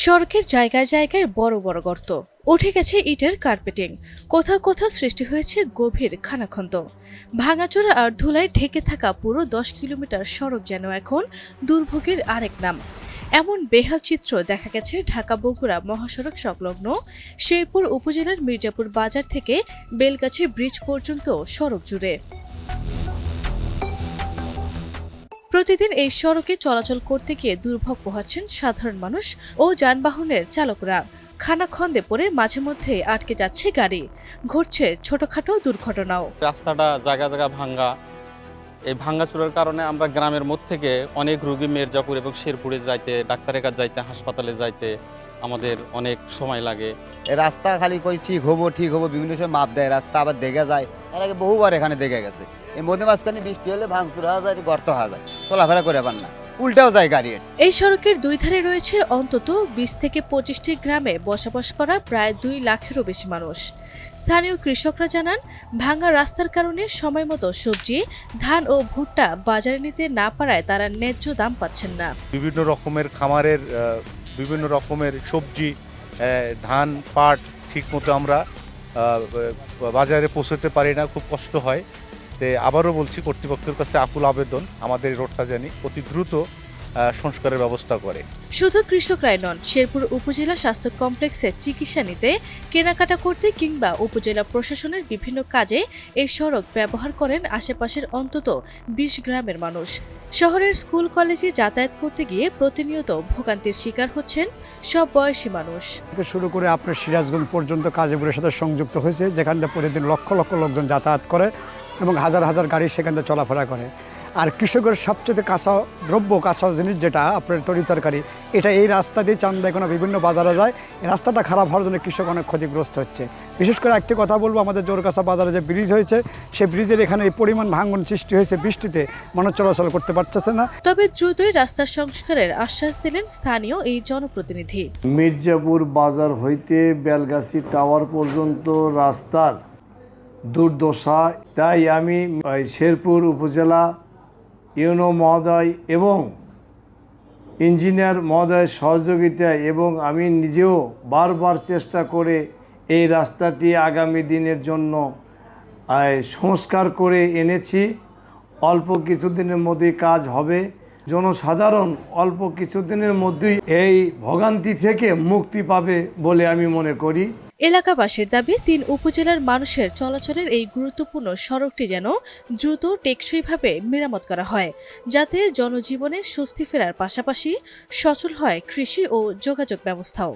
সড়কের জায়গায় জায়গায় বড় বড় গর্ত, উঠে গেছে ইটের কার্পেটিং, কোথাও কোথাও সৃষ্টি হয়েছে গভীর খানাখন্দ। ভাঙাচোরা আর ধুলায় ঢেকে থাকা পুরো 10 কিলোমিটার সড়ক যেন এখন দুর্ভোগের আরেক নাম। এমন বেহাল চিত্র দেখা গেছে ঢাকা বগুড়া মহাসড়ক সংলগ্ন শেরপুর উপজেলার মির্জাপুর বাজার থেকে বেলগাছি ব্রিজ পর্যন্ত সড়ক জুড়ে। প্রতিদিন এই সড়কে চলাচল করতে গিয়ে দুর্ভোগ পোহাচ্ছেন সাধারণ মানুষ ও যানবাহনের চালকরা। খানাখন্দে পড়ে মাঝে মধ্যে আটকে যাচ্ছে গাড়ি, ঘটছে ছোটখাটো দুর্ঘটনাও। রাস্তাটা জায়গা জায়গা ভাঙ্গা। এই ভাঙ্গাচুরার কারণে আমরা গ্রামের মধ্যে থেকে অনেক রোগী মির্জাপুর এবং শেরপুরে যাইতে, ডাক্তারের কাছে যাইতে, হাসপাতালে যাইতে আমাদের অনেক সময় লাগে। রাস্তা খালি কই ঠিক হবো বিভিন্ন সময় মাপ দেয়, রাস্তা আবার দেখে যায়। এর আগে বহুবার এখানে দেখে গেছে। এই মধ্যে মাঝখানে বৃষ্টি হলে ভাঙচুর হওয়া যায়, গর্ত হওয়া যায়, চলাফেরা করে পার না, উল্টাও যায় গাড়ি। এই সড়কের দুই ধারে রয়েছে অন্তত 20 থেকে 25টি গ্রামে বসবাস করা প্রায় 2 লাখেরও বেশি মানুষ। স্থানীয় কৃষকরা জানান, ভাঙা রাস্তার কারণে সময়মতো সবজি, ধান ও ভুট্টা বাজারে নিতে না পারায় তারা ন্যায্য দাম পাচ্ছেন না। বিভিন্ন রকমের খামারের বিভিন্ন রকমের সবজি, ধান, পাট ঠিকমতো আমরা বাজারে পৌঁছতে পারি না, খুব কষ্ট হয়। আবারও বলছি, কর্তৃপক্ষের কাছে আকুল আবেদন আমাদের এই রোডটা জানি অতি দ্রুত সংস্কারের ব্যবস্থা করে। শুধু কৃষকরাই নন, শেরপুর উপজেলা স্বাস্থ্য কমপ্লেক্সের চিকিৎসা নিতে, কেনাকাটা করতে কিংবা উপজেলা প্রশাসনের বিভিন্ন কাজে এই সড়ক ব্যবহার করেন আশেপাশের অন্তত 20 গ্রামের মানুষ। শহরের স্কুল কলেজে যাতায়াত করতে গিয়ে প্রতিনিয়ত ভোগান্তির শিকার হচ্ছেন সব বয়সী মানুষ। শুরু করে আপনার সিরাজগঞ্জ পর্যন্ত কাজীপুরের সাথে সংযুক্ত হয়েছে, যেখানে প্রতিদিন লক্ষ লক্ষ লোকজন যাতায়াত করে এবং হাজার হাজার গাড়ি সেখানে চলাফেরা করে। আর কৃষকের সবচেয়ে কাঁচা দ্রব্য, কাঁচা জিনিস যেটা আপনার তরিতরকারি, এটা এই রাস্তা দিয়ে চান্দাইকোনা বিভিন্ন বাজারে যায়। এই রাস্তাটা খারাপ হওয়ার জন্য কৃষক অনেক ক্ষতিগ্রস্ত হচ্ছে। বিশেষ করে একটি কথা বলবো, আমাদের জোরকাছা বাজারে যে ব্রিজ হয়েছে, সেই ব্রিজের এখানে এই পরিমাণ ভাঙন সৃষ্টি হয়েছে, বৃষ্টিতে মানুষ চলাচল করতে পারতেছে না। তবে দ্রুতই রাস্তার সংস্কারের আশ্বাস দিলেন স্থানীয় এই জনপ্রতিনিধি। মির্জাপুর বাজার হইতে বেলগাছি টাওয়ার পর্যন্ত রাস্তার দুর্দশা, তাই আমি শেরপুর উপজেলা ইউনো মহোদয় এবং ইঞ্জিনিয়ার মহোদয়ের সহযোগিতায় এবং আমি নিজেও বারবার চেষ্টা করে এই রাস্তাটি আগামী দিনের জন্য সংস্কার করে এনেছি। অল্প কিছুদিনের মধ্যেই কাজ হবে। জনসাধারণ অল্প কিছুদিনের মধ্যেই এই ভোগান্তি থেকে মুক্তি পাবে বলে আমি মনে করি। এলাকাবাসীর দাবি, 3 উপজেলার মানুষের চলাচলের এই গুরুত্বপূর্ণ সড়কটি যেন দ্রুত টেকসইভাবে মেরামত করা হয়, যাতে জনজীবনে স্বস্তি ফেরার পাশাপাশি সচল হয় কৃষি ও যোগাযোগ ব্যবস্থাও।